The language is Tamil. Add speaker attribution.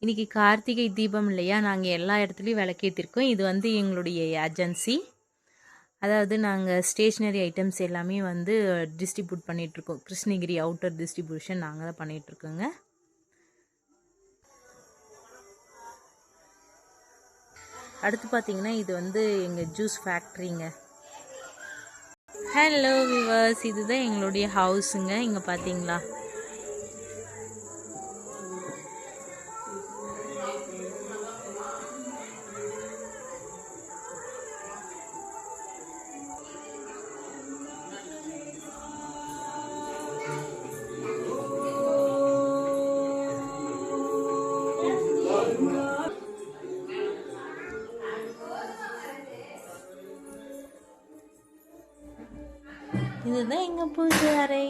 Speaker 1: இன்றைக்கி கார்த்திகை தீபம் இல்லையா, நாங்கள் எல்லா இடத்துலையும் விளக்கேற்றிருக்கோம். இது வந்து எங்களுடைய ஏஜென்சி. அதாவது நாங்கள் ஸ்டேஷ்னரி ஐட்டம்ஸ் எல்லாமே வந்து டிஸ்ட்ரிபியூட் பண்ணிகிட்ருக்கோம். கிருஷ்ணகிரி அவுட்டர் டிஸ்ட்ரிபியூஷன் நாங்கள் தான் பண்ணிகிட்ருக்கோங்க. அடுத்து பார்த்திங்கன்னா இது வந்து எங்கள் ஜூஸ் ஃபேக்ட்ரிங்க. ஹலோ விவர்ஸ், இதுதான் எங்களுடைய ஹவுஸுங்க. இங்கே பார்த்தீங்களா, இதுதான் எங்கள் பூஜை அறை.